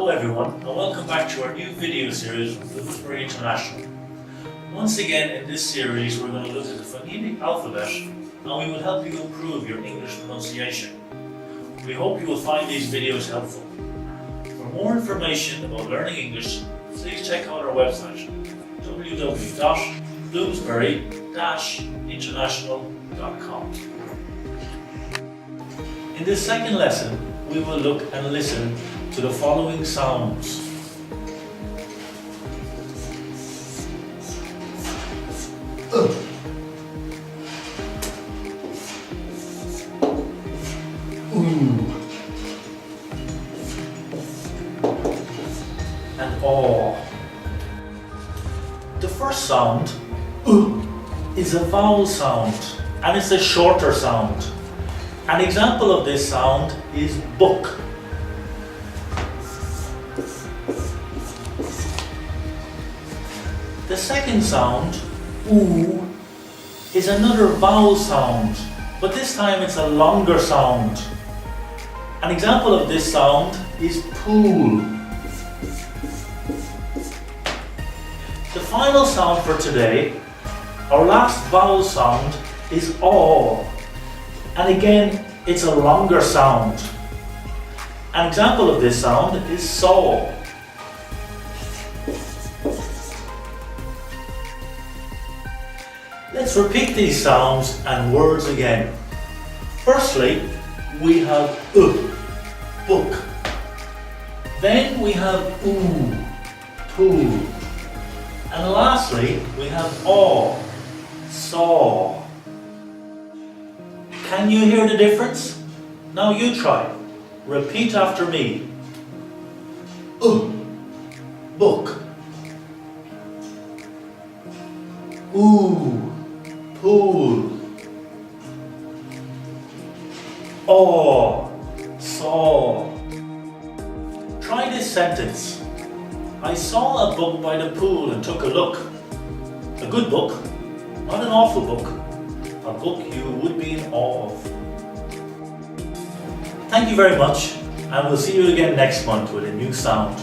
Hello everyone, and welcome back to our new video series from Bloomsbury International. Once again in this series we're going to look at the phonemic alphabet and we will help you improve your English pronunciation. We hope you will find these videos helpful. For more information about learning English, please check out our website www.bloomsbury-international.com. In this second lesson, we will look and listen to the following sounds. And aw. The first sound is a vowel sound, and it's a shorter sound. An example of this sound is book. The second sound, oo, is another vowel sound, but this time it's a longer sound. An example of this sound is pool. The final sound for today, our last vowel sound, is aw. And again, it's a longer sound. An example of this sound is saw. Let's repeat these sounds and words again. Firstly, we have book. Then we have oo, pool. And lastly, we have aw, saw. Can you hear the difference? Now you try. Repeat after me. Book. Ooh, pool. Aw, saw. Try this sentence. I saw a book by the pool and took a look. A good book, not an awful book. A book you would be in awe of. Thank you very much, and we'll see you again next month with a new sound.